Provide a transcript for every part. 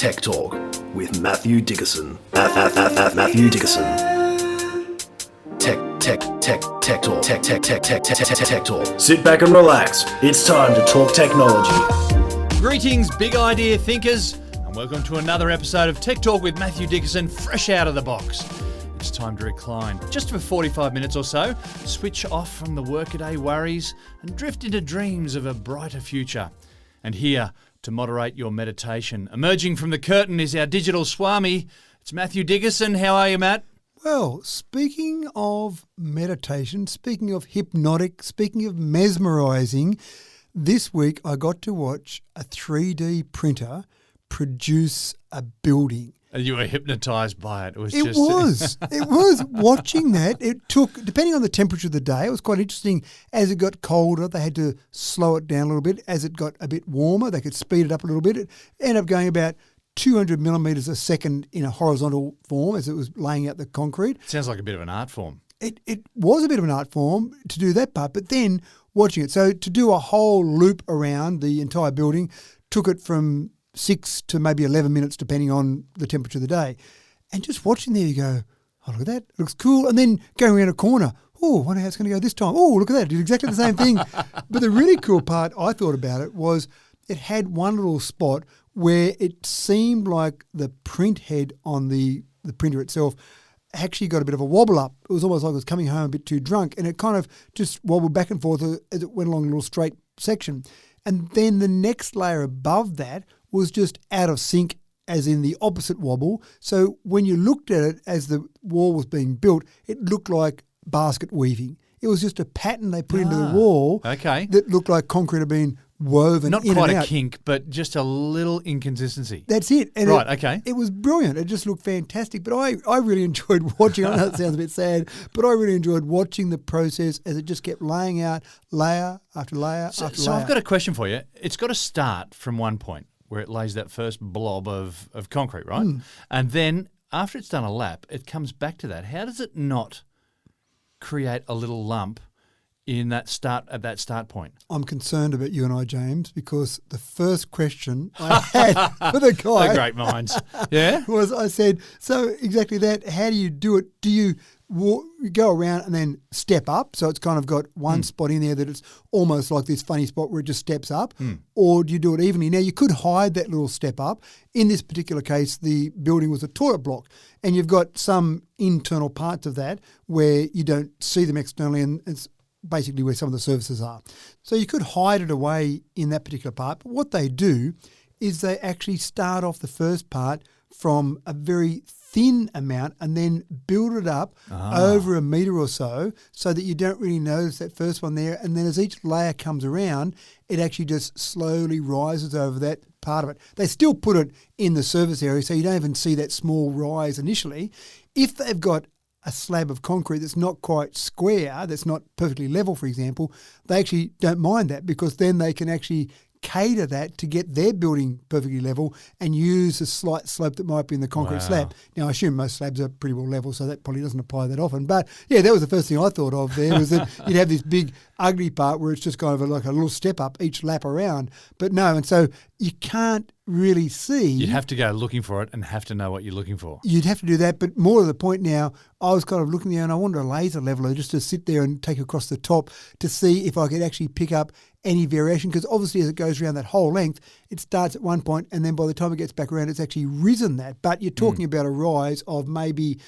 Tech Talk with Matthew Dickerson. Matthew Dickerson. Tech Talk. Sit back and relax. It's time to talk technology. Greetings, big idea thinkers, and welcome to another episode of Tech Talk with Matthew Dickerson, fresh out of the box. It's time to recline, just for 45 minutes or so, switch off from the workaday worries and drift into dreams of a brighter future. And here to moderate your meditation, emerging from the curtain is our digital swami. It's Matthew Dickerson. How are you, Matt? Well, speaking of meditation, speaking of hypnotic, speaking of mesmerising, this week I got to watch a 3D printer produce a building. And you were hypnotised by it. It was. Watching that, it took, depending on the temperature of the day, it was quite interesting. As it got colder, they had to slow it down a little bit. As it got a bit warmer, they could speed it up a little bit. It ended up going about 200 millimetres a second in a horizontal form as it was laying out the concrete. Sounds like a bit of an art form. It was a bit of an art form to do that part, but then watching it. So to do a whole loop around the entire building took it from 6 to maybe 11 minutes, depending on the temperature of the day. And just watching there, you go, oh, look at that. It looks cool. And then going around a corner, oh, I wonder how it's going to go this time. Oh, look at that. It did exactly the same thing. But the really cool part I thought about it was it had one little spot where it seemed like the print head on the printer itself actually got a bit of a wobble up. It was almost like it was coming home a bit too drunk, and it kind of just wobbled back and forth as it went along a little straight section. And then the next layer above that was just out of sync, as in the opposite wobble. So when you looked at it as the wall was being built, it looked like basket weaving. It was just a pattern they put into the wall that looked like concrete had been woven Not in quite and a out. kink, but just a little inconsistency. That's it. And It was brilliant. It just looked fantastic. But I really enjoyed watching. I know it sounds a bit sad, but I really enjoyed watching the process as it just kept laying out layer after layer after layer. So I've got a question for you. It's got to start from one point where it lays that first blob of concrete, right? And then after it's done a lap, it comes back to that. How does it not create a little lump at that start point? I'm concerned about you and I, James, because the first question I had for the guy, the great minds, yeah, was I said, so exactly that. How do you do it? Do you go around and then step up? So it's kind of got one spot in there that it's almost like this funny spot where it just steps up, or do you do it evenly? Now you could hide that little step up. In this particular case, the building was a toilet block, and you've got some internal parts of that where you don't see them externally, and it's basically where some of the surfaces are. So you could hide it away in that particular part. But what they do is they actually start off the first part from a very thin amount and then build it up over a metre or so that you don't really notice that first one there. And then as each layer comes around, it actually just slowly rises over that part of it. They still put it in the surface area, so you don't even see that small rise initially. If they've got a slab of concrete that's not quite square, that's not perfectly level, for example, they actually don't mind that, because then they can actually cater that to get their building perfectly level and use a slight slope that might be in the concrete slab. Now, I assume most slabs are pretty well level, so that probably doesn't apply that often. But, yeah, that was the first thing I thought of there, was that you'd have this big ugly part where it's just kind of like a little step up each lap around. But no, and so you can't really see. You'd have to go looking for it and have to know what you're looking for. You'd have to do that, but more to the point now, I was kind of looking there and I wanted a laser leveler just to sit there and take across the top to see if I could actually pick up any variation, because obviously as it goes around that whole length, it starts at one point and then by the time it gets back around, it's actually risen that. But you're talking about a rise of maybe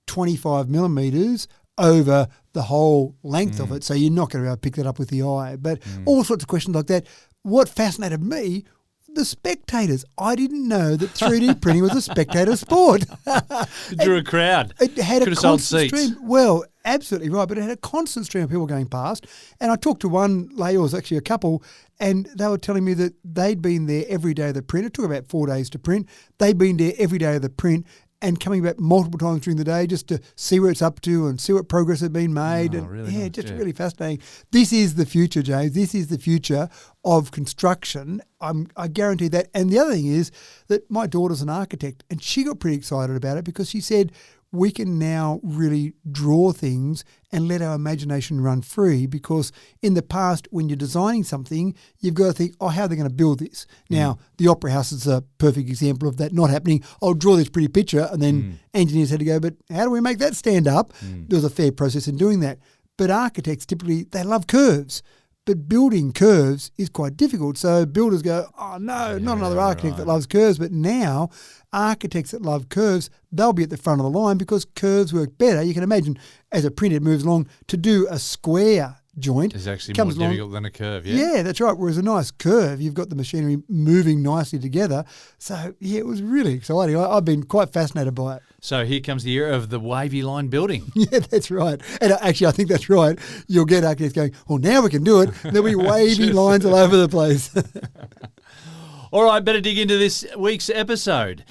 25 millimetres over the whole length of it, so you're not going to be able to pick that up with the eye. But all sorts of questions like that. What fascinated me, the spectators. I didn't know that 3D printing was a spectator sport. It drew a crowd. It had Could a have sold constant seats. stream. Well, absolutely right, but it had a constant stream of people going past. And I talked to one lady, it was actually a couple, and they were telling me that they'd been there every day of the print. It took about 4 days to print. They'd been there every day of the print and coming back multiple times during the day just to see where it's up to and see what progress had been made. Oh, and really nice, just yeah. really fascinating. This is the future, James. This is the future of construction. I guarantee that. And the other thing is that my daughter's an architect and she got pretty excited about it because she said, we can now really draw things and let our imagination run free, because in the past, when you're designing something, you've got to think, oh, how are they going to build this? Now, the Opera House is a perfect example of that not happening. I'll draw this pretty picture, and then engineers had to go, but how do we make that stand up? There was a fair process in doing that. But architects, typically, they love curves. But building curves is quite difficult. So builders go, oh, no, not another architect that loves curves. But now, architects that love curves, they'll be at the front of the line because curves work better. You can imagine, as a printer moves along, to do a square joint It's actually more difficult than a curve, Yeah, that's right. Whereas a nice curve, you've got the machinery moving nicely together. So, yeah, it was really exciting. I've been quite fascinated by it. So here comes the era of the wavy line building. Yeah, that's right. And actually, I think that's right. You'll get architects going, well, now we can do it. There'll be wavy lines all over the place. All right, better dig into this week's episode.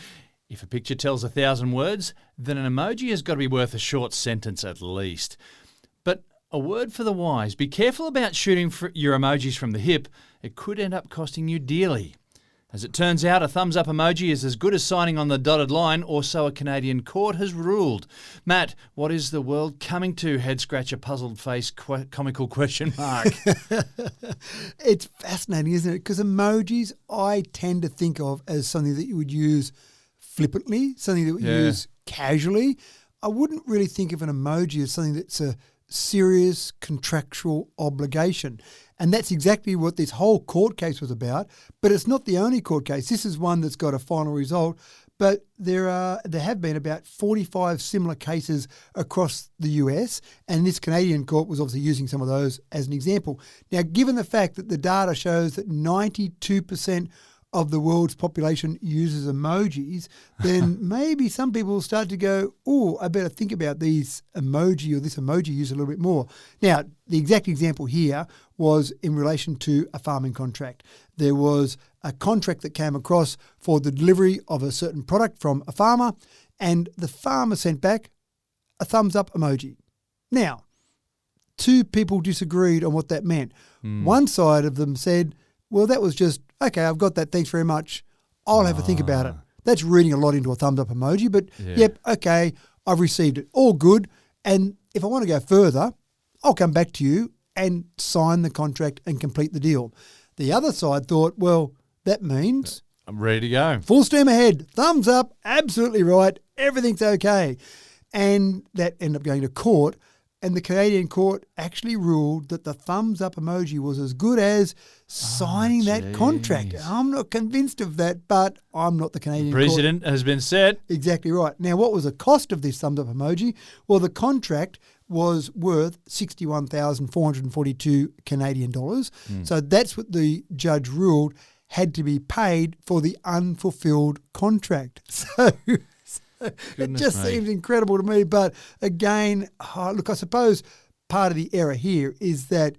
If a picture tells 1,000 words, then an emoji has got to be worth a short sentence at least. But a word for the wise. Be careful about shooting your emojis from the hip. It could end up costing you dearly. As it turns out, a thumbs up emoji is as good as signing on the dotted line, or so a Canadian court has ruled. Matt, what is the world coming to? Head scratcher, puzzled face, comical question mark. It's fascinating, isn't it? Because emojis I tend to think of as something that you would use flippantly, something that you use casually. I wouldn't really think of an emoji as something that's a serious contractual obligation. And that's exactly what this whole court case was about. But it's not the only court case. This is one that's got a final result. But there have been about 45 similar cases across the US, and this Canadian court was obviously using some of those as an example. Now, given the fact that the data shows that 92% of the world's population uses emojis, then maybe some people will start to go, oh, I better think about these emoji or this emoji use a little bit more. Now, the exact example here was in relation to a farming contract. There was a contract that came across for the delivery of a certain product from a farmer, and the farmer sent back a thumbs up emoji. Now, two people disagreed on what that meant. One side of them said, well, that was just, okay, I've got that, thanks very much. I'll have a think about it. That's reading a lot into a thumbs up emoji, but yep, okay, I've received it. All good. And if I want to go further, I'll come back to you and sign the contract and complete the deal. The other side thought, well, that means I'm ready to go. Full steam ahead. Thumbs up. Absolutely right. Everything's okay. And that ended up going to court. And the Canadian court actually ruled that the thumbs up emoji was as good as signing that contract. I'm not convinced of that, but I'm not the Canadian court. Precedent has been set. Exactly right. Now, what was the cost of this thumbs up emoji? Well, the contract was worth 61,442 Canadian dollars. So that's what the judge ruled had to be paid for the unfulfilled contract. So it just seems incredible to me. But again, look, I suppose part of the error here is that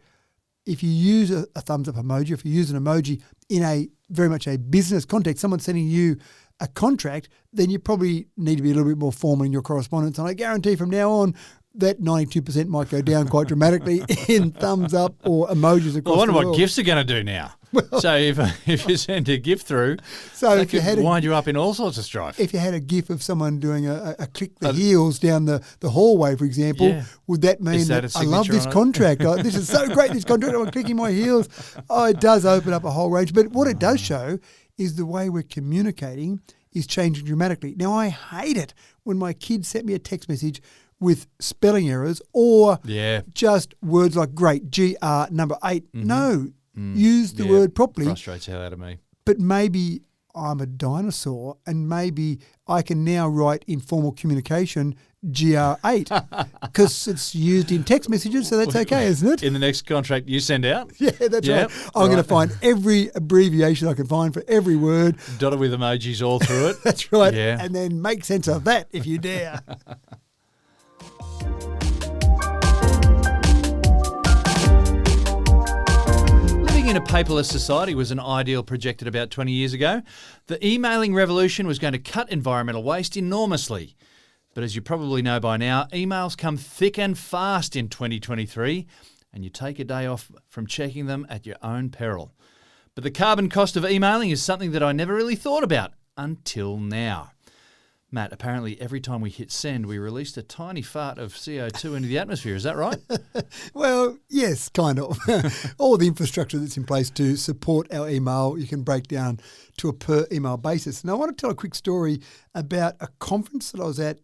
if you use a thumbs up emoji, if you use an emoji in a very much a business context, someone sending you a contract, then you probably need to be a little bit more formal in your correspondence. And I guarantee from now on, that 92% might go down quite dramatically in thumbs up or emojis across the world. I wonder what gifts are going to do now. Well, so if you send a gift through, so that could wind you up in all sorts of strife. If you had a gif of someone doing a click the heels down the hallway, for example, would that mean that I love this contract? This is so great, this contract, I'm clicking my heels. Oh, it does open up a whole range. But what it does show is the way we're communicating is changing dramatically. Now, I hate it when my kids sent me a text message with spelling errors or just words like great, GR number 8. No, use the word properly. Frustrates the hell out of me. But maybe I'm a dinosaur and maybe I can now write in formal communication GR8 because it's used in text messages, so that's okay, isn't it? In the next contract you send out? Yeah, that's right. I'm going to find every abbreviation I can find for every word. Dotted with emojis all through it. That's right. Yeah. And then make sense of that if you dare. In a paperless society was an ideal projected about 20 years ago. The emailing revolution was going to cut environmental waste enormously. But as you probably know by now, emails come thick and fast in 2023, and you take a day off from checking them at your own peril. But the carbon cost of emailing is something that I never really thought about until now. Matt, apparently every time we hit send, we released a tiny fart of CO2 into the atmosphere. Is that right? Well, yes, kind of. All the infrastructure that's in place to support our email, you can break down to a per email basis. And I want to tell a quick story about a conference that I was at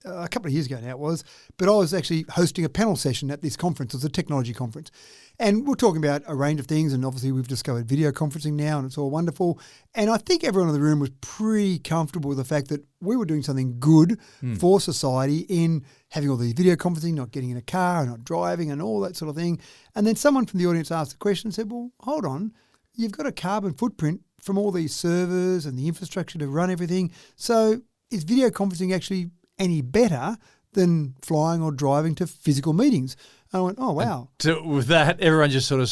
a couple of years ago now it was, but I was actually hosting a panel session at this conference. It was a technology conference. And we're talking about a range of things, and obviously we've discovered video conferencing now, and it's all wonderful. And I think everyone in the room was pretty comfortable with the fact that we were doing something good for society in having all the video conferencing, not getting in a car, not driving, and all that sort of thing. And then someone from the audience asked the question and said, well, hold on, you've got a carbon footprint from all these servers and the infrastructure to run everything. So is video conferencing actually any better than flying or driving to physical meetings? And I went, oh, wow. So with that, everyone just sort of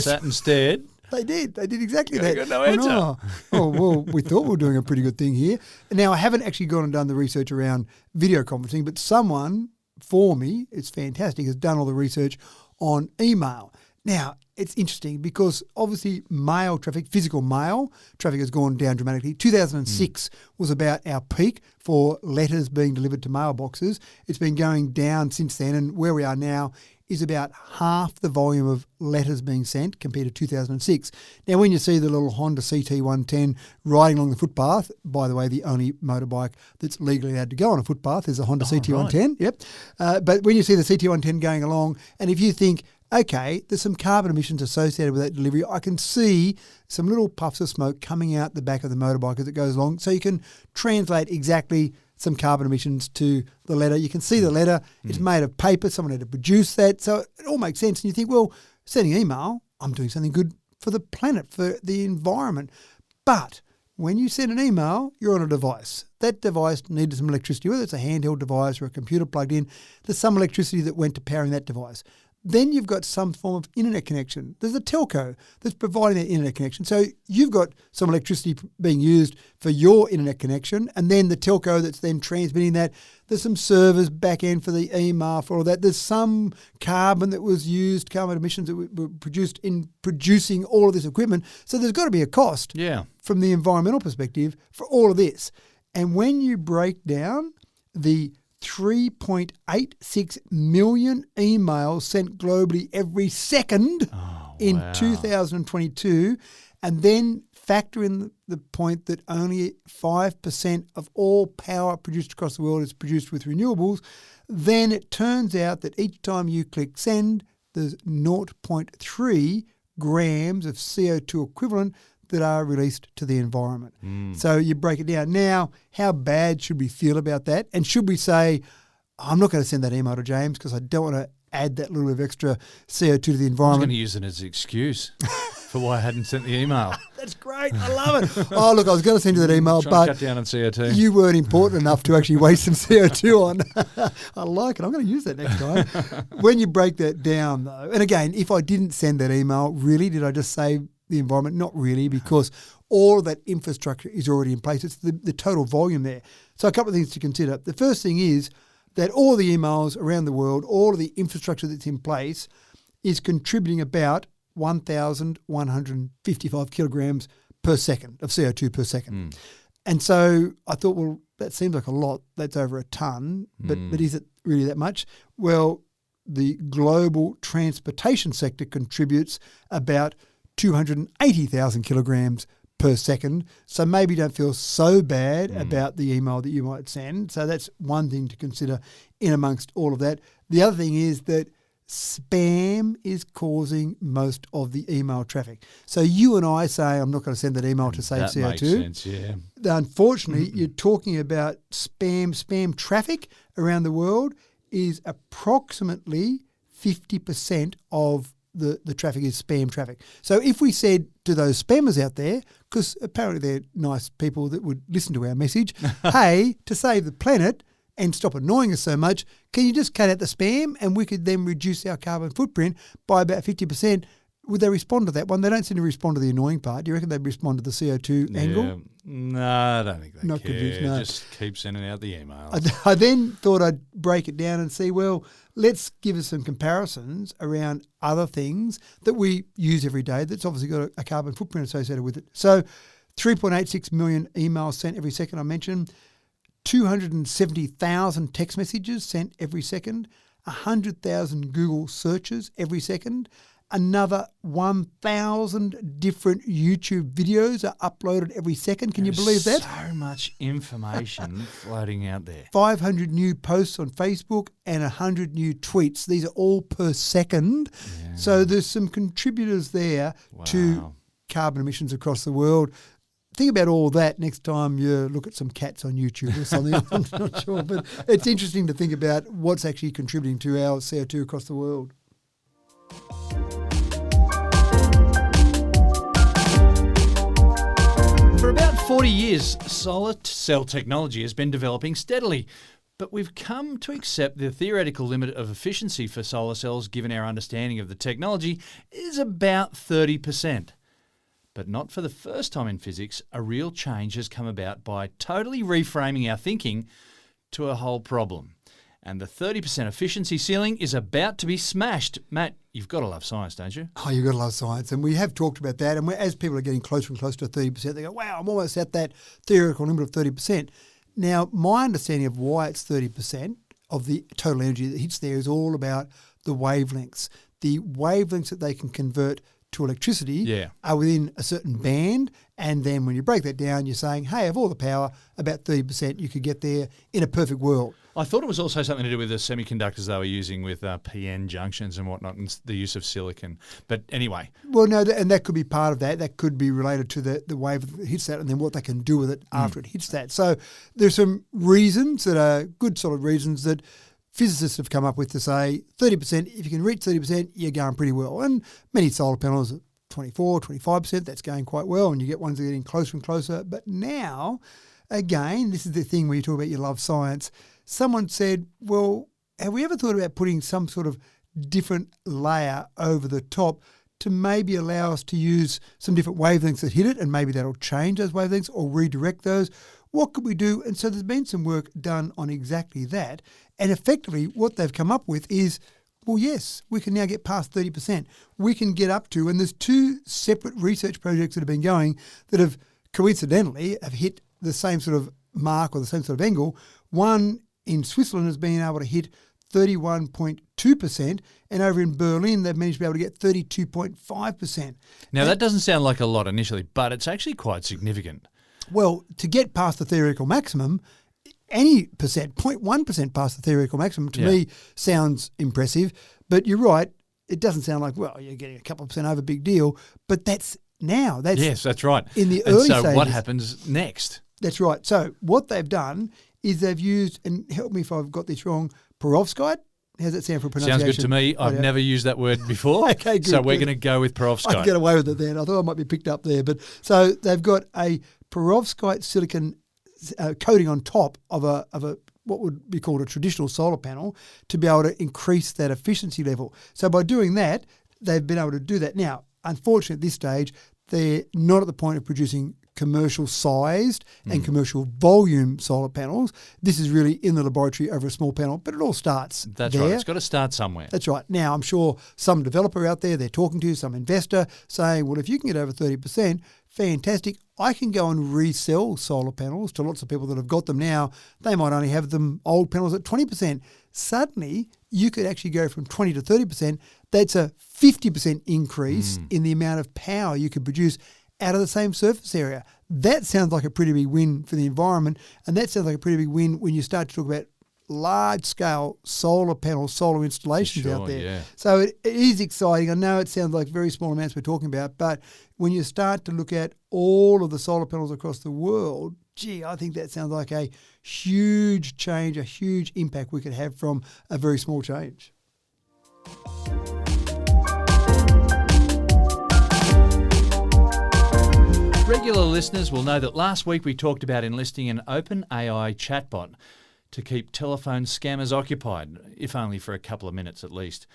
sat and stared. They did exactly that. Got no answer. Well, we thought we were doing a pretty good thing here. Now, I haven't actually gone and done the research around video conferencing, but someone for me, it's fantastic, has done all the research on email. Now, it's interesting because obviously mail traffic, physical mail traffic has gone down dramatically. 2006 was about our peak for letters being delivered to mailboxes. It's been going down since then, and where we are now is about half the volume of letters being sent compared to 2006. Now, when you see the little Honda CT110 riding along the footpath, by the way, the only motorbike that's legally allowed to go on a footpath is a Honda CT110. Right. Yep. But when you see the CT110 going along, and if you think, okay, there's some carbon emissions associated with that delivery, I can see some little puffs of smoke coming out the back of the motorbike as it goes along. So you can translate exactly some carbon emissions to the letter. You can see the letter. It's made of paper. Someone had to produce that. So it all makes sense. And you think, well, sending email, I'm doing something good for the planet, for the environment. But when you send an email, you're on a device. That device needed some electricity, whether it's a handheld device or a computer plugged in. There's some electricity that went to powering that device. Then you've got some form of internet connection. There's a telco that's providing that internet connection. So you've got some electricity being used for your internet connection, and then the telco that's then transmitting that. There's some servers back end for the email, for all that. There's some carbon that was used, carbon emissions that were produced in producing all of this equipment. So there's got to be a cost from the environmental perspective for all of this. And when you break down the 3.86 million emails sent globally every second in 2022, and then factor in the point that only 5% of all power produced across the world is produced with renewables, then it turns out that each time you click send, there's 0.3 grams of CO2 equivalent that are released to the environment. So you break it down. Now, how bad should we feel about that? And should we say, I'm not going to send that email to James because I don't want to add that little bit of extra CO2 to the I was environment? going to use it as an excuse for why I hadn't sent the email. That's great. I love it. Oh, look, I was going to send you that email, Trying to but cut down on CO2. you weren't important enough to actually waste some CO2 on. I like it. I'm going to use that next time. When you break that down, though, and again, if I didn't send that email, really, did I just save the environment? Not really, because all of that infrastructure is already in place. It's the total volume there. So a couple of things to consider. The first thing is that all the emails around the world, all of the infrastructure that's in place is contributing about 1,155 kilograms per second of CO2 per second. And so I thought, well, that seems like a lot. That's over a ton, but is it really that much? Well, the global transportation sector contributes about 280,000 kilograms per second. So maybe don't feel so bad about the email that you might send. So that's one thing to consider in amongst all of that. The other thing is that spam is causing most of the email traffic. So you and I say, I'm not going to send that email to save CO2. Makes sense, yeah. Unfortunately, you're talking about spam. Spam traffic around the world is approximately 50% of the traffic is spam traffic. So if we said to those spammers out there, because apparently they're nice people that would listen to our message, hey, to save the planet and stop annoying us so much, can you just cut out the spam and we could then reduce our carbon footprint by about 50%? Would they respond to that one? They don't seem to respond to the annoying part. Do you reckon they'd respond to the CO2 angle? No, I don't think they Not care. convinced, no. Just keep sending out the emails. I then thought I'd break it down and see, well, let's give us some comparisons around other things that we use every day that's obviously got a carbon footprint associated with it. So 3.86 million emails sent every second, I mentioned. 270,000 text messages sent every second, 100,000 Google searches every second, another 1,000 different YouTube videos are uploaded every second. Can you believe that? So much information floating out there. 500 new posts on Facebook and 100 new tweets. These are all per second. Yeah. So there's some contributors there to carbon emissions across the world. Think about all that next time you look at some cats on YouTube or something. I'm not sure. But it's interesting to think about what's actually contributing to our CO2 across the world. For about 40 years, solar cell technology has been developing steadily, but we've come to accept the theoretical limit of efficiency for solar cells, given our understanding of the technology, is about 30%. But not for the first time in physics, a real change has come about by totally reframing our thinking to a whole problem. And the 30% efficiency ceiling is about to be smashed. Matt, you've got to love science, don't you? Oh, you've got to love science. And we have talked about that. And as people are getting closer and closer to 30%, they go, wow, I'm almost at that theoretical limit of 30%. Now, my understanding of why it's 30% of the total energy that hits there is all about the wavelengths. The wavelengths that they can convert to electricity are within a certain band, and then when you break that down, you're saying, hey, of all the power, about 30% you could get there in a perfect world. I thought it was also something to do with the semiconductors they were using with PN junctions and whatnot, and the use of silicon. But anyway. Well, no, and that could be part of that. That could be related to the wave that hits that and then what they can do with it after it hits that. So there's some reasons that are good, solid reasons that physicists have come up with to say 30%, if you can reach 30%, you're going pretty well. And many solar panels are 24, 25%, that's going quite well, and you get ones that are getting closer and closer. But now, again, this is the thing where you talk about you love science. Someone said, well, have we ever thought about putting some sort of different layer over the top to maybe allow us to use some different wavelengths that hit it, and maybe that'll change those wavelengths or redirect those? What could we do? And so there's been some work done on exactly that. And effectively what they've come up with is, well, yes, we can now get past 30%. We can get up to, and there's two separate research projects that have been going that have coincidentally have hit the same sort of mark or the same sort of angle. One in Switzerland has been able to hit 31.2%, and over in Berlin they've managed to be able to get 32.5%. Now that doesn't sound like a lot initially, but it's actually quite significant. Well, to get past the theoretical maximum, any percent, 0.1% past the theoretical maximum, to me sounds impressive. But you're right, it doesn't sound like, well, you're getting a couple of percent over, big deal. But that's now. Yes, that's right. In the early stages. So what happens next? That's right. So what they've done is they've used, and help me if I've got this wrong, Perovskite. How's that sound for pronunciation? Sounds good to me. I've never used that word before. Okay, good. So we're going to go with Perovskite. I can get away with it then. I thought I might be picked up there. But so they've got a Perovskite silicon coating on top of a what would be called a traditional solar panel to be able to increase that efficiency level. So by doing that, they've been able to do that. Now, unfortunately, at this stage, they're not at the point of producing commercial sized and commercial volume solar panels. This is really in the laboratory over a small panel, but it all starts That's there. right. It's got to start somewhere. That's right. Now, I'm sure some developer out there, they're talking to some investor saying, well, if you can get over 30%, fantastic. I can go and resell solar panels to lots of people that have got them now. They might only have them old panels at 20%. Suddenly, you could actually go from 20 to 30%. That's a 50% increase in the amount of power you could produce out of the same surface area. That sounds like a pretty big win for the environment, and that sounds like a pretty big win when you start to talk about large-scale solar panels, solar installations out there. Yeah. So it is exciting. I know it sounds like very small amounts we're talking about, but when you start to look at all of the solar panels across the world, gee, I think that sounds like a huge change, a huge impact we could have from a very small change. Regular listeners will know that last week we talked about enlisting an open AI chatbot to keep telephone scammers occupied, if only for a couple of minutes at least.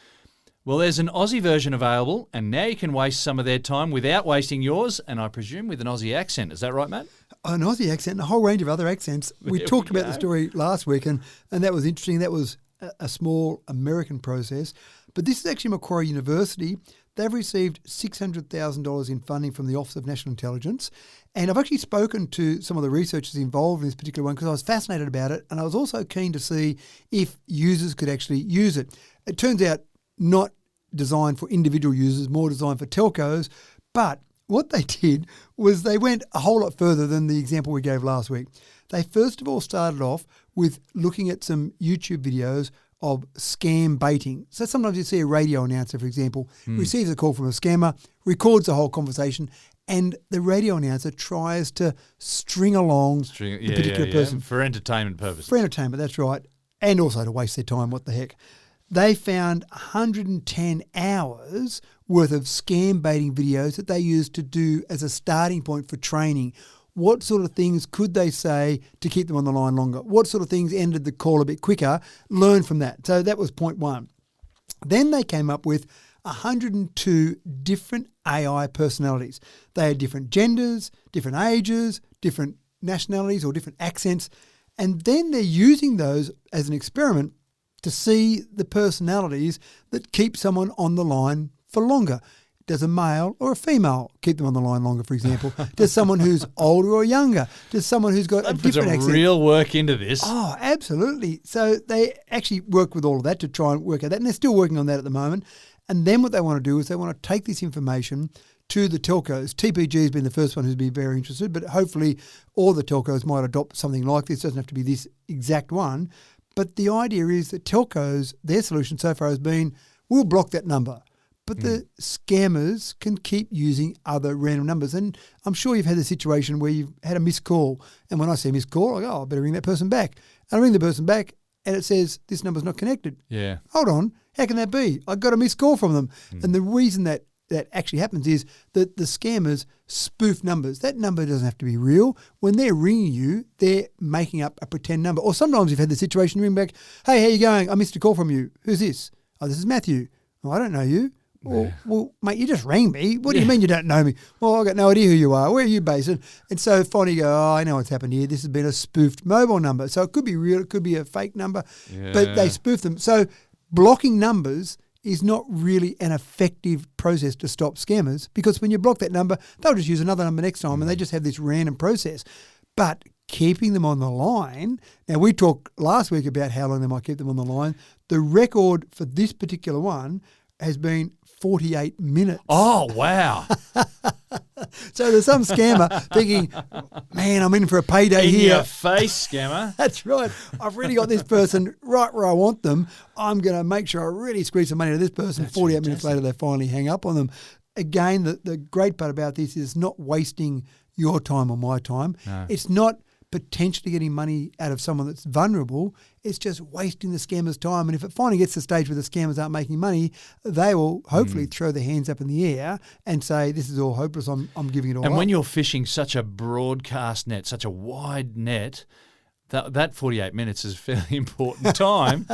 Well, there's an Aussie version available, and now you can waste some of their time without wasting yours, and I presume with an Aussie accent. Is that right, Matt? An Aussie accent and a whole range of other accents. We talked about the story last week, and that was interesting. That was a small American process. But this is actually Macquarie University. They've received $600,000 in funding from the Office of National Intelligence, And I've actually spoken to some of the researchers involved in this particular one because I was fascinated about it, and I was also keen to see if users could actually use it. It turns out not designed for individual users, more designed for telcos, but what they did was they went a whole lot further than the example we gave last week. They first of all started off with looking at some YouTube videos of scam baiting. So sometimes you see a radio announcer, for example, receives a call from a scammer, records the whole conversation, and the radio announcer tries to string along the particular person. For entertainment purposes. For entertainment, that's right. And also to waste their time, what the heck. They found 110 hours worth of scam baiting videos that they used to do as a starting point for training. What sort of things could they say to keep them on the line longer? What sort of things ended the call a bit quicker? Learn from that. So that was point one. Then they came up with 102 different AI personalities. They had different genders, different ages, different nationalities or different accents. And then they're using those as an experiment to see the personalities that keep someone on the line for longer. Does a male or a female keep them on the line longer, for example? Does someone who's older or younger? Does someone who's got a different accent? Put real work into this. Oh, absolutely. So they actually work with all of that to try and work out that, and they're still working on that at the moment. And then what they want to do is they want to take this information to the telcos. TPG has been the first one who's been very interested, but hopefully all the telcos might adopt something like this. It doesn't have to be this exact one. But the idea is that telcos, their solution so far has been, we'll block that number. But the scammers can keep using other random numbers. And I'm sure you've had the situation where you've had a missed call. And when I see a missed call, I go, oh, I better ring that person back. And I ring the person back and it says, this number's not connected. Yeah. Hold on. How can that be? I got a missed call from them. And the reason that actually happens is that the scammers spoof numbers. That number doesn't have to be real. When they're ringing you, they're making up a pretend number. Or sometimes you've had the situation, you ring back, hey, how you going? I missed a call from you. Who's this? Oh, this is Matthew. Oh, I don't know you. Well, mate, you just rang me. What do you mean you don't know me? Well, I've got no idea who you are. Where are you based? And so finally you go, oh, I know what's happened here. This has been a spoofed mobile number. So it could be real, it could be a fake number, but they spoof them. So blocking numbers is not really an effective process to stop scammers, because when you block that number, they'll just use another number next time and they just have this random process. But keeping them on the line, now we talked last week about how long they might keep them on the line. The record for this particular one has been 48 minutes. Oh, wow. So there's some scammer thinking, man, I'm in for a payday In here. your face, scammer. That's right. I've really got this person right where I want them. I'm going to make sure I really squeeze some money out of this person. That's 48 fantastic. minutes later, they finally hang up on them. Again, the great part about this is not wasting your time or my time. No. It's not potentially getting money out of someone that's vulnerable. It's just wasting the scammer's time. And if it finally gets to the stage where the scammers aren't making money, they will hopefully throw their hands up in the air and say, this is all hopeless, I'm giving it all And up. when you're fishing such a broadcast net, such a wide net, that 48 minutes is a fairly important time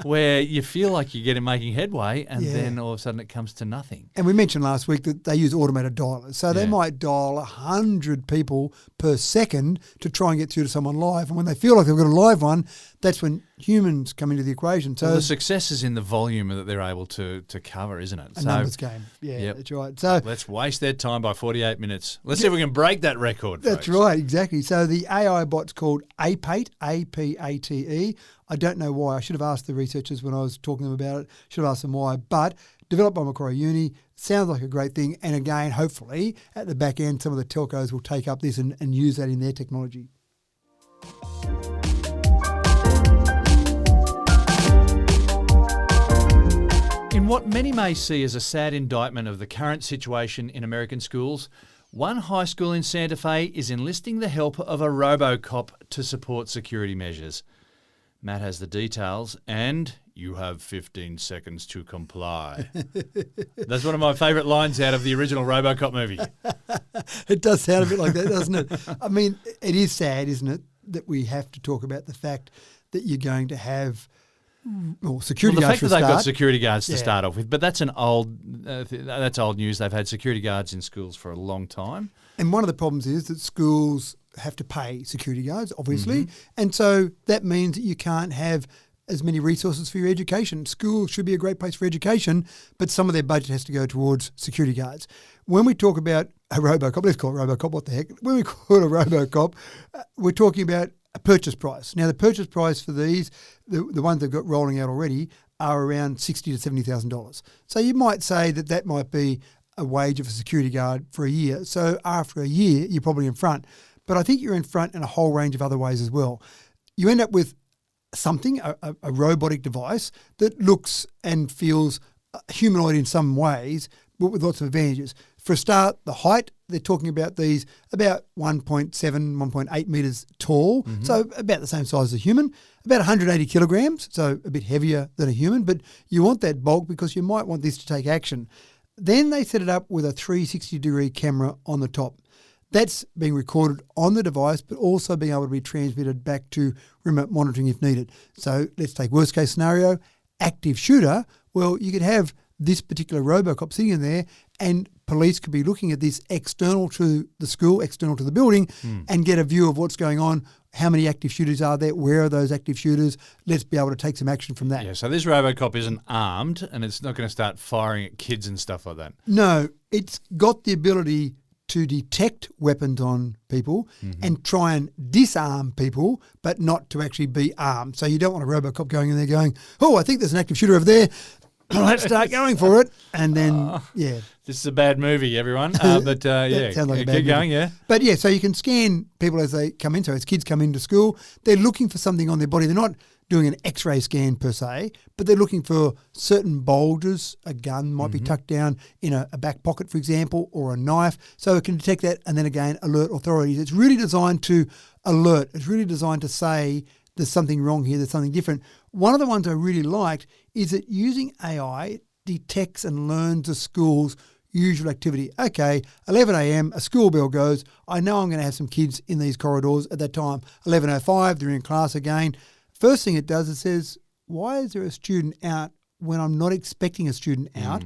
where you feel like you're making headway and then all of a sudden it comes to nothing. And we mentioned last week that they use automated dialers. So they might dial 100 people per second to try and get through to someone live. And when they feel like they've got a live one, that's when humans come into the equation. So Well, the success is in the volume that they're able to cover, isn't it? a numbers game. Yeah, Yep. that's right. So let's waste their time by 48 minutes. Let's see if we can break that record, that's folks. right, exactly. So the AI bot's called APATE, A-P-A-T-E. I don't know why. I should have asked the researchers when I was talking to them about it. Should have asked them why. But developed by Macquarie Uni, sounds like a great thing. And again, hopefully, at the back end, some of the telcos will take up this and use that in their technology. In what many may see as a sad indictment of the current situation in American schools, one high school in Santa Fe is enlisting the help of a Robo-Cop to support security measures. Matt has the details, and you have 15 seconds to comply. That's one of my favourite lines out of the original Robo-Cop movie. It does sound a bit like that, doesn't it? I mean, it is sad, isn't it, that we have to talk about the fact that you're going to have security The guards fact for that a they've got start. security guards to Yeah. start off with, but that's that's old news. They've had security guards in schools for a long time. And one of the problems is that schools have to pay security guards, obviously. And so that means that you can't have as many resources for your education. School should be a great place for education, but some of their budget has to go towards security guards. When we talk about a Robo-Cop, let's call it Robo-Cop, what the heck? When we call it a Robo-Cop, we're talking about a purchase price. Now, the purchase price for these, the ones they've got rolling out already, are around $60,000 to $70,000. So you might say that might be a wage of a security guard for a year. So after a year, you're probably in front. But I think you're in front in a whole range of other ways as well. You end up with something, a robotic device that looks and feels humanoid in some ways, but with lots of advantages. For a start, the height, they're talking about these about 1.7, 1.8 metres tall, so about the same size as a human, about 180 kilograms, so a bit heavier than a human, but you want that bulk because you might want this to take action. Then they set it up with a 360-degree camera on the top. That's being recorded on the device, but also being able to be transmitted back to remote monitoring if needed. So let's take worst case scenario, active shooter. Well, you could have this particular Robo-Cop sitting in there and police could be looking at this external to the school, external to the building, and get a view of what's going on, how many active shooters are there, where are those active shooters, let's be able to take some action from that. Yeah, so this Robo-Cop isn't armed and it's not going to start firing at kids and stuff like that. No, it's got the ability to detect weapons on people and try and disarm people, but not to actually be armed. So you don't want a Robo-Cop going in there going, oh, I think there's an active shooter over there. Let's start going for it. And then, This is a bad movie, everyone. But yeah, sounds like a bad keep movie. going, yeah. But yeah, so you can scan people as they come in. So as kids come into school, they're looking for something on their body. They're not doing an X-ray scan per se, but they're looking for certain bulges. A gun might be tucked down in a back pocket, for example, or a knife. So it can detect that and then again alert authorities. It's really designed to alert. It's really designed to say there's something wrong here, there's something different. One of the ones I really liked is that using AI detects and learns the school's usual activity. Okay, 11 a.m, a school bell goes. I know I'm going to have some kids in these corridors at that time. 11:05, they're in class again. First thing it does, it says, why is there a student out when I'm not expecting a student out?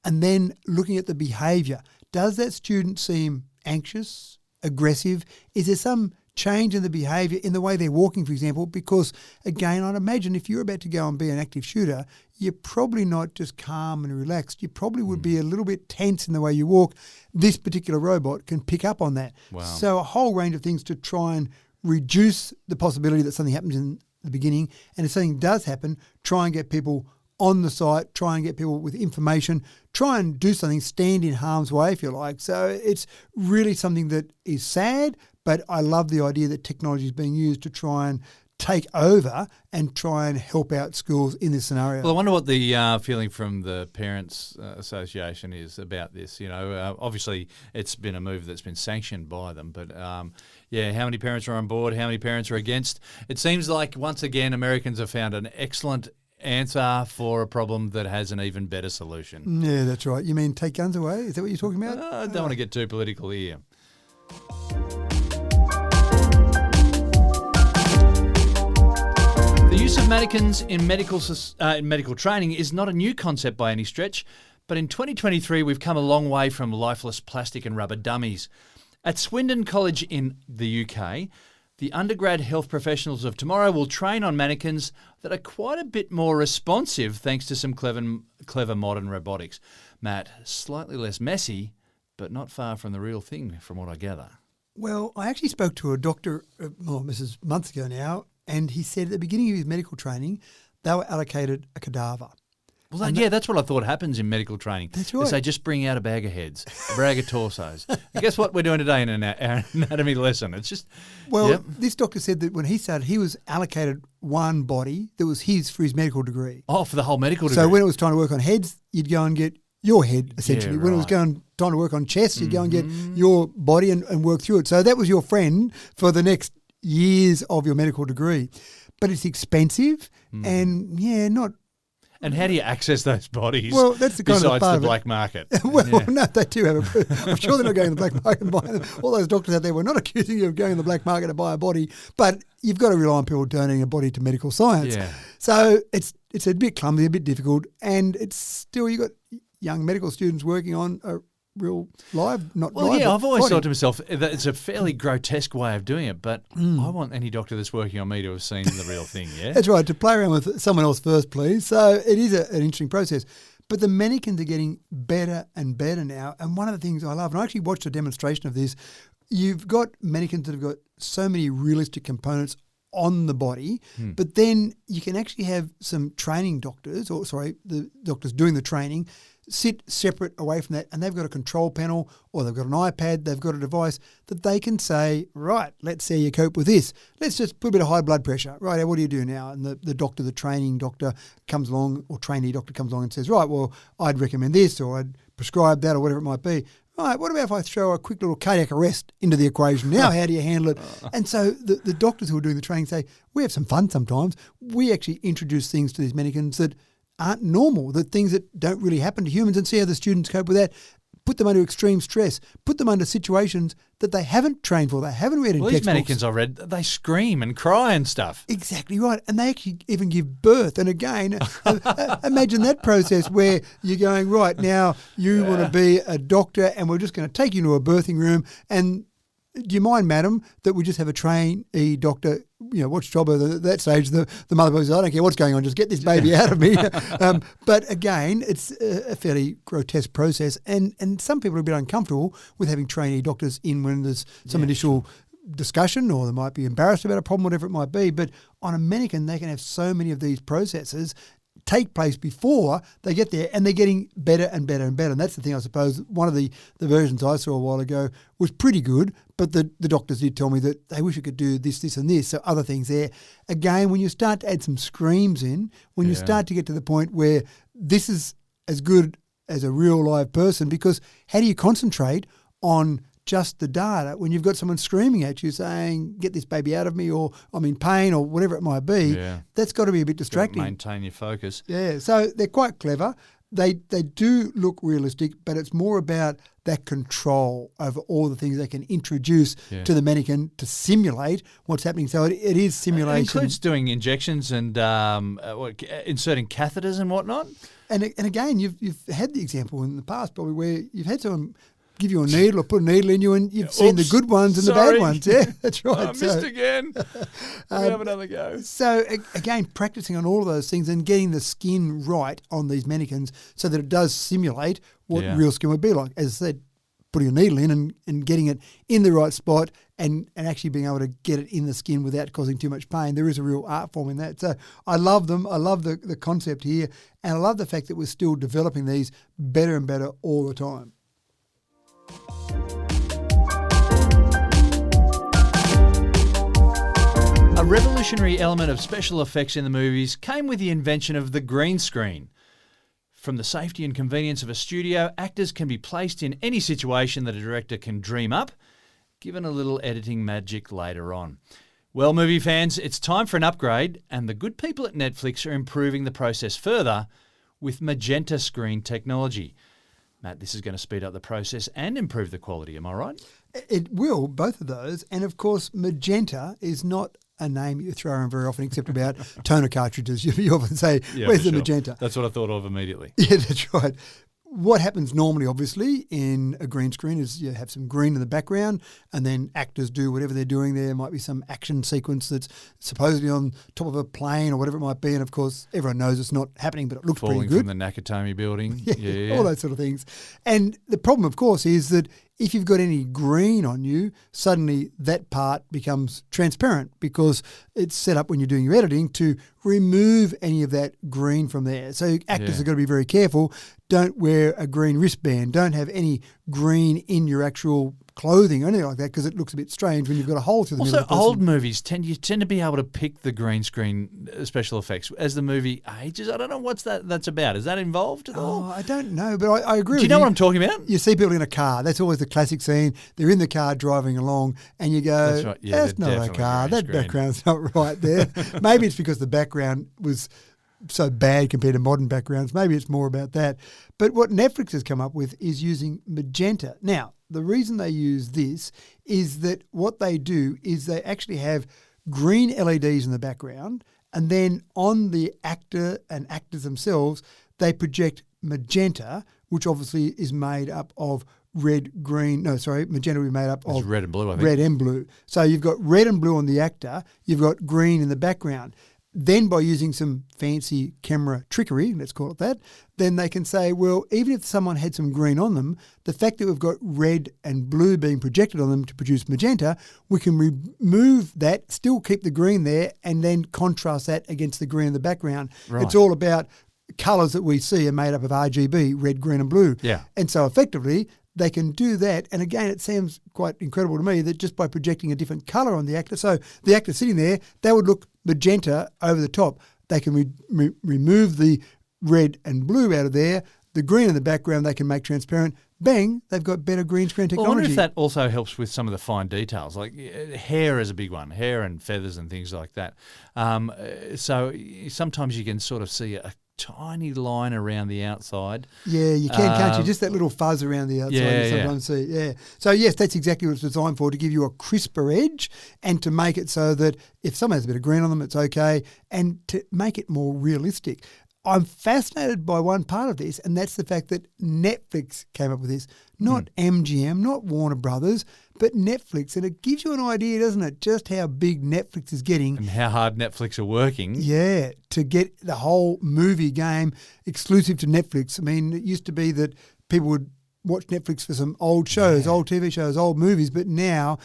And then looking at the behaviour. Does that student seem anxious, aggressive? Is there some change in the behaviour in the way they're walking, for example? Because, again, I'd imagine if you're about to go and be an active shooter, you're probably not just calm and relaxed. You probably would be a little bit tense in the way you walk. This particular robot can pick up on that. Wow. So a whole range of things to try and reduce the possibility that something happens in the beginning. And if something does happen, try and get people on the site, try and get people with information, try and do something, stand in harm's way, if you like. So it's really something that is sad, but I love the idea that technology is being used to try and take over and try and help out schools in this scenario. Well, I wonder what the feeling from the Parents Association is about this. You know, obviously it's been a move that's been sanctioned by them, but yeah, how many parents are on board? How many parents are against? It seems like, once again, Americans have found an excellent answer for a problem that has an even better solution. Yeah, that's right. You mean take guns away? Is that what you're talking about? I don't want to get too political here. The use of mannequins in medical training is not a new concept by any stretch, but in 2023 we've come a long way from lifeless plastic and rubber dummies. At Swindon College in the UK, the undergrad health professionals of tomorrow will train on mannequins that are quite a bit more responsive thanks to some clever modern robotics. Matt, slightly less messy, but not far from the real thing from what I gather. Well, I actually spoke to a doctor, this is months ago now, and he said at the beginning of his medical training, they were allocated a cadaver. Well, yeah, that's what I thought happens in medical training. That's right. Is they just bring out a bag of heads, a bag of torsos. And guess what we're doing today in our anatomy lesson? It's just... Well, yep. This doctor said that when he started, he was allocated one body that was his for his medical degree. Oh, for the whole medical degree. So when it was time to work on heads, you'd go and get your head, essentially. Yeah, when it was time to work on chest, you'd go and get your body and work through it. So that was your friend for the next years of your medical degree. But it's expensive and, not... And how do you access those bodies? Well, that's the kind of besides part the of it. black market. Well, no, they do have I'm sure they're not going to the black market and buying them. All those doctors out there were not accusing you of going to the black market to buy a body, but you've got to rely on people donating a body to medical science. Yeah. So it's a bit clumsy, a bit difficult, and it's still, you've got young medical students working on a real live, not Well, live. yeah, but I've always body. thought to myself that it's a fairly grotesque way of doing it, but I want any doctor that's working on me to have seen the real thing, yeah? That's right, to play around with someone else first, please. So it is an interesting process. But the mannequins are getting better and better now. And one of the things I love, and I actually watched a demonstration of this, you've got mannequins that have got so many realistic components on the body, but then you can actually have some training doctors, the doctors doing the training, sit separate away from that, and they've got a control panel or they've got an iPad, they've got a device that they can say, right, let's see how you cope with this. Let's just put a bit of high blood pressure. Right, what do you do now? And the doctor, the training doctor comes along, or trainee doctor comes along and says, right, well, I'd recommend this, or I'd prescribe that, or whatever it might be. Right, what about if I throw a quick little cardiac arrest into the equation? Now, how do you handle it? And so the doctors who are doing the training say, we have some fun sometimes. We actually introduce things to these mannequins that aren't normal, that things that don't really happen to humans, and see how the students cope with that. Put them under extreme stress, put them under situations that they haven't trained for, they haven't read in Well, these textbooks. mannequins I read, they scream and cry and stuff. Exactly right. And they actually even give birth. And again, imagine that process where you're going, right, now you want to be a doctor and we're just going to take you to a birthing room. And do you mind, madam, that we just have a trainee doctor, watch job at that stage, the mother goes, I don't care what's going on, just get this baby out of me. But again, it's a fairly grotesque process. And some people are a bit uncomfortable with having trainee doctors in when there's some initial discussion, or they might be embarrassed about a problem, whatever it might be. But on a mannequin, they can have so many of these processes take place before they get there, and they're getting better and better and better. And that's the thing, I suppose. One of the versions I saw a while ago was pretty good, but the doctors did tell me that they wish it could do this, this and this, so other things there. Again, when you start to add some screams in, when you start to get to the point where this is as good as a real live person, because how do you concentrate on just the data when you've got someone screaming at you saying, get this baby out of me, or I'm in pain, or whatever it might be? Yeah. That's got to be a bit distracting. Maintain your focus. Yeah, so they're quite clever. They do look realistic, but it's more about that control over all the things they can introduce to the mannequin to simulate what's happening. So it is simulation. It includes doing injections and inserting catheters and whatnot. And again, you've had the example in the past probably where you've had someone give you a needle or put a needle in you, and you've seen the good ones and the bad ones. Yeah, that's right. I missed again. Let me have another go. So again, practicing on all of those things and getting the skin right on these mannequins so that it does simulate what real skin would be like. As I said, putting a needle in and getting it in the right spot and actually being able to get it in the skin without causing too much pain. There is a real art form in that. So I love them. I love the concept here. And I love the fact that we're still developing these better and better all the time. A revolutionary element of special effects in the movies came with the invention of the green screen. From the safety and convenience of a studio, actors can be placed in any situation that a director can dream up, given a little editing magic later on. Well, movie fans, it's time for an upgrade, and the good people at Netflix are improving the process further with Magenta screen technology. Matt, this is going to speed up the process and improve the quality, am I right? It will, both of those. And of course, Magenta is not a name you throw around very often, except about toner cartridges. You often say, where's the magenta? That's what I thought of immediately. Yeah, that's right. What happens normally, obviously, in a green screen is you have some green in the background, and then actors do whatever they're doing there. Might be some action sequence that's supposedly on top of a plane or whatever it might be. And, of course, everyone knows it's not happening, but it looks Falling pretty good. from the Nakatomi building. Yeah, all those sort of things. And the problem, of course, is that if you've got any green on you, suddenly that part becomes transparent because it's set up when you're doing your editing to remove any of that green from there. So actors have got to be very careful. Don't wear a green wristband. Don't have any green in your actual clothing or anything like that, because it looks a bit strange when you've got a hole through the middle of the person. Old movies tend to be able to pick the green screen special effects as the movie ages. I don't know what's that's about. Is that involved at all? Oh, I don't know, but I agree with you. Do you know what I'm talking about? You see people in a car. That's always the classic scene. They're in the car driving along and you go, That's right. Yeah, that's not a car. green That screen. background's not right there. Maybe it's because the background was so bad compared to modern backgrounds. Maybe it's more about that. But what Netflix has come up with is using Magenta. Now, the reason they use this is that what they do is they actually have green LEDs in the background, and then on the actor and actors themselves, they project magenta, which obviously is made up of magenta will be made up It's of red and blue, I think. red and blue. So you've got red and blue on the actor, you've got green in the background. Then by using some fancy camera trickery, let's call it that, then they can say, well, even if someone had some green on them, the fact that we've got red and blue being projected on them to produce magenta, we can remove that, still keep the green there, and then contrast that against the green in the background. Right. It's all about colours that we see are made up of RGB, red, green and blue. Yeah. And so effectively, they can do that. And again, it seems quite incredible to me that just by projecting a different colour on the actor, so the actor sitting there, they would look magenta over the top. They can remove the red and blue out of there. The green in the background they can make transparent. Bang, they've got better green screen technology. Well, I wonder if that also helps with some of the fine details. Like hair is a big one, hair and feathers and things like that. So sometimes you can sort of see a tiny line around the outside. Yeah, you can, can't you? Just that little fuzz around the outside you sometimes see. Yeah. So, yes, that's exactly what it's designed for, to give you a crisper edge and to make it so that if someone has a bit of green on them, it's okay, and to make it more realistic. I'm fascinated by one part of this, and that's the fact that Netflix came up with this. Not MGM, not Warner Brothers, but Netflix. And it gives you an idea, doesn't it, just how big Netflix is getting. And how hard Netflix are working. Yeah, to get the whole movie game exclusive to Netflix. I mean, it used to be that people would watch Netflix for some old shows, old TV shows, old movies, but now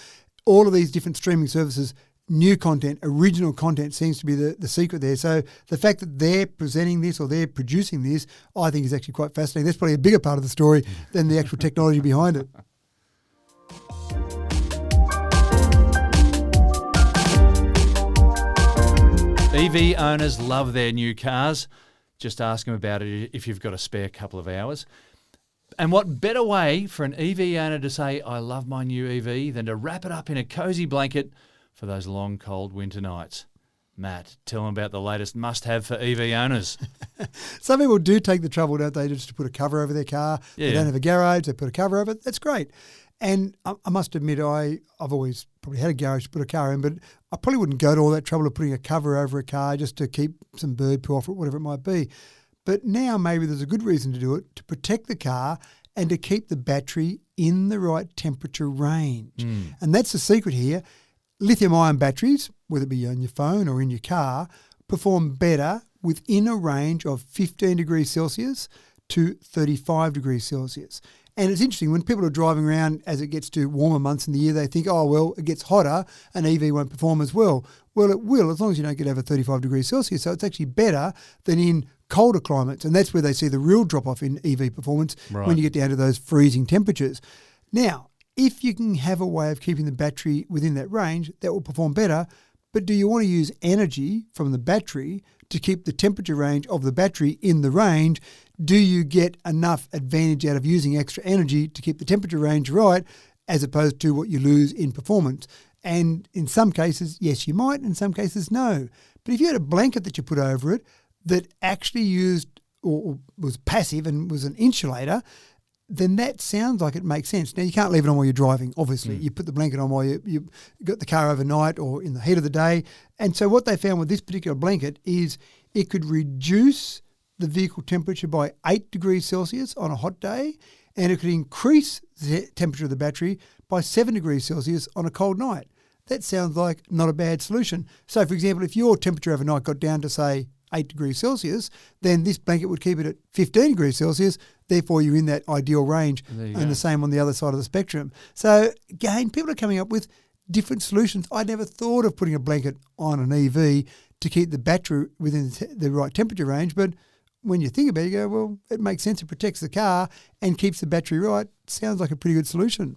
all of these different streaming services, new content, original content seems to be the secret there. So the fact that they're presenting this or they're producing this, I think is actually quite fascinating. That's probably a bigger part of the story than the actual technology behind it. EV owners love their new cars. Just ask them about it if you've got a spare couple of hours. And what better way for an EV owner to say, I love my new EV, than to wrap it up in a cosy blanket for those long, cold winter nights. Matt, tell them about the latest must-have for EV owners. Some people do take the trouble, don't they, just to put a cover over their car. Yeah. They don't have a garage, they put a cover over it. That's great. And I must admit, I've always probably had a garage to put a car in, but I probably wouldn't go to all that trouble of putting a cover over a car just to keep some bird poo off it, whatever it might be. But now maybe there's a good reason to do it, to protect the car and to keep the battery in the right temperature range. And that's the secret here. Lithium-ion batteries, whether it be on your phone or in your car, perform better within a range of 15 degrees Celsius to 35 degrees Celsius. And it's interesting, when people are driving around as it gets to warmer months in the year, they think, oh, well, it gets hotter and EV won't perform as well. Well, it will, as long as you don't get over 35 degrees Celsius. So it's actually better than in colder climates. And that's where they see the real drop-off in EV performance, when you get down to those freezing temperatures. Now, if you can have a way of keeping the battery within that range, that will perform better. But do you want to use energy from the battery to keep the temperature range of the battery in the range? Do you get enough advantage out of using extra energy to keep the temperature range right, as opposed to what you lose in performance? And in some cases, yes, you might. In some cases, no. But if you had a blanket that you put over it that actually used or was passive and was an insulator, then that sounds like it makes sense. Now, you can't leave it on while you're driving, obviously. You put the blanket on while you got the car overnight or in the heat of the day. And so what they found with this particular blanket is it could reduce the vehicle temperature by 8 degrees Celsius on a hot day, and it could increase the temperature of the battery by 7 degrees Celsius on a cold night. That sounds like not a bad solution. So, for example, if your temperature overnight got down to, say, 8 degrees Celsius, then this blanket would keep it at 15 degrees Celsius. Therefore, you're in that ideal range, and the same on the other side of the spectrum. So, again, people are coming up with different solutions. I never thought of putting a blanket on an EV to keep the battery within the right temperature range, but when you think about it, you go, well, it makes sense. It protects the car and keeps the battery right. Sounds like a pretty good solution.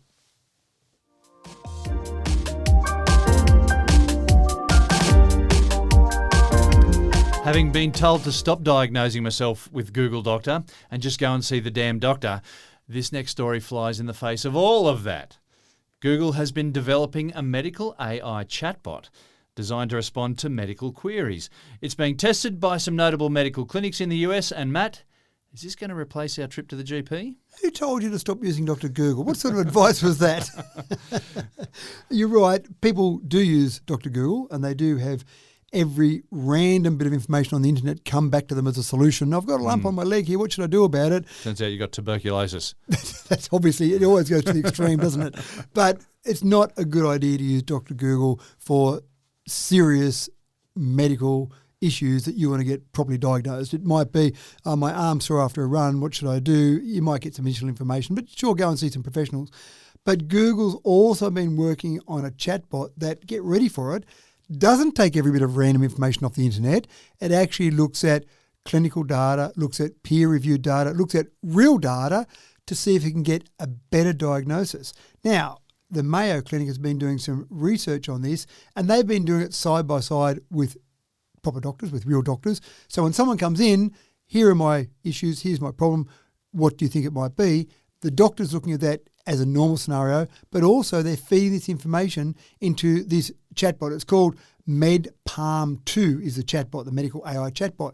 Having been told to stop diagnosing myself with Google Doctor and just go and see the damn doctor, this next story flies in the face of all of that. Google has been developing a medical AI chatbot designed to respond to medical queries. It's being tested by some notable medical clinics in the US. And Matt, is this going to replace our trip to the GP? Who told you to stop using Dr. Google? What sort of advice was that? You're right. People do use Dr. Google, and they do have every random bit of information on the internet come back to them as a solution. I've got a lump on my leg here. What should I do about it? Turns out you got tuberculosis. That's obviously, it always goes to the extreme, doesn't it? But it's not a good idea to use Dr. Google for serious medical issues that you want to get properly diagnosed. It might be, my arm's sore after a run, what should I do? You might get some initial information, but sure, go and see some professionals. But Google's also been working on a chatbot that, get ready for it, doesn't take every bit of random information off the internet. It actually looks at clinical data, looks at peer-reviewed data, looks at real data to see if it can get a better diagnosis. Now, the Mayo Clinic has been doing some research on this, and they've been doing it side by side with proper doctors, with real doctors. So when someone comes in, here are my issues, here's my problem, what do you think it might be? The doctor's looking at that as a normal scenario, but also they're feeding this information into this chatbot. It's called MedPalm2 is the chatbot, the medical AI chatbot.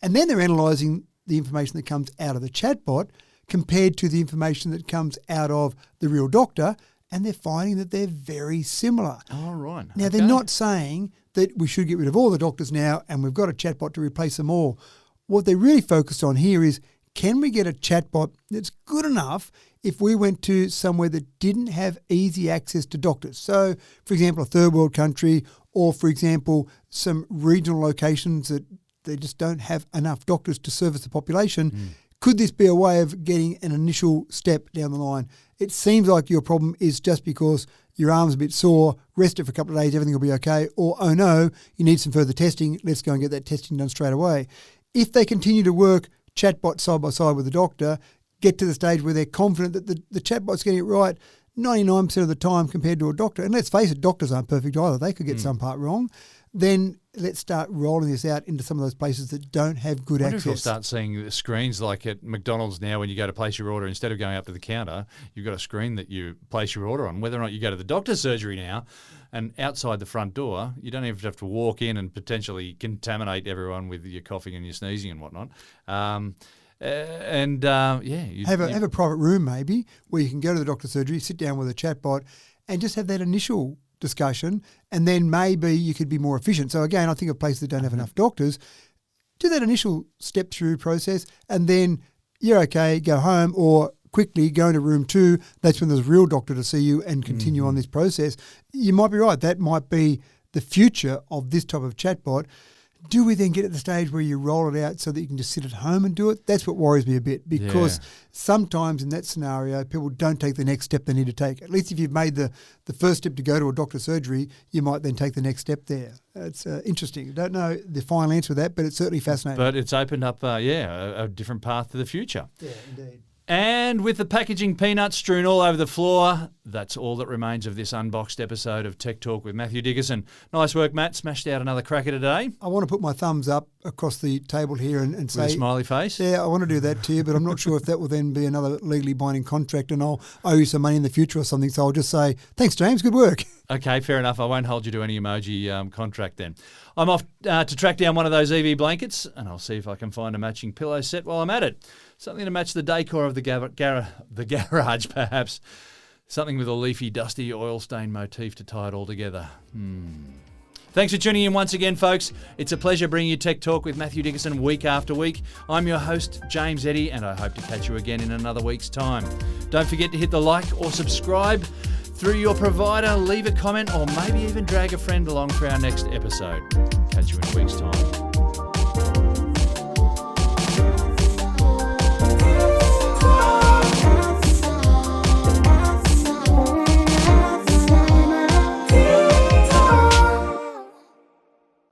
And then they're analysing the information that comes out of the chatbot compared to the information that comes out of the real doctor, and they're finding that they're very similar. Oh, right. Now, they're not saying that we should get rid of all the doctors now and we've got a chatbot to replace them all. What they're really focused on here is, can we get a chatbot that's good enough if we went to somewhere that didn't have easy access to doctors? So, for example, a third world country, or, for example, some regional locations that they just don't have enough doctors to service the population. Could this be a way of getting an initial step down the line? It seems like your problem is just because your arm's a bit sore, rest it for a couple of days, everything will be okay. Or, oh no, you need some further testing, let's go and get that testing done straight away. If they continue to work chatbot side by side with the doctor, get to the stage where they're confident that the chatbot's getting it right 99% of the time compared to a doctor, and let's face it, doctors aren't perfect either, they could get some part wrong, then let's start rolling this out into some of those places that don't have good I wonder access. if you'll start seeing the screens like at McDonald's now when you go to place your order, instead of going up to the counter, you've got a screen that you place your order on. Whether or not you go to the doctor's surgery now, and outside the front door, you don't even have to walk in and potentially contaminate everyone with your coughing and your sneezing and whatnot. Have a private room maybe where you can go to the doctor's surgery, sit down with a chatbot, and just have that initial discussion, and then maybe you could be more efficient. So again, I think of places that don't have enough doctors, do that initial step through process, and then you're okay, go home, or quickly go into room 2. That's when there's a real doctor to see you and continue on this process. You might be right. That might be the future of this type of chatbot. Do we then get at the stage where you roll it out so that you can just sit at home and do it? That's what worries me a bit, because sometimes in that scenario, people don't take the next step they need to take. At least if you've made the first step to go to a doctor's surgery, you might then take the next step there. It's interesting. I don't know the final answer to that, but it's certainly fascinating. But it's opened up, a different path to the future. Yeah, indeed. And with the packaging peanuts strewn all over the floor, that's all that remains of this unboxed episode of Tech Talk with Matthew Dickerson. Nice work, Matt. Smashed out another cracker today. I want to put my thumbs up across the table here and say... With a smiley face? Yeah, I want to do that to you, but I'm not sure if that will then be another legally binding contract and I'll owe you some money in the future or something. So I'll just say, thanks, James. Good work. Okay, fair enough. I won't hold you to any emoji contract then. I'm off to track down one of those EV blankets, and I'll see if I can find a matching pillow set while I'm at it. Something to match the decor of the garage, perhaps. Something with a leafy, dusty, oil-stained motif to tie it all together. Thanks for tuning in once again, folks. It's a pleasure bringing you Tech Talk with Matthew Dickerson week after week. I'm your host, James Eddy, and I hope to catch you again in another week's time. Don't forget to hit the like or subscribe through your provider, leave a comment, or maybe even drag a friend along for our next episode. Catch you in a week's time.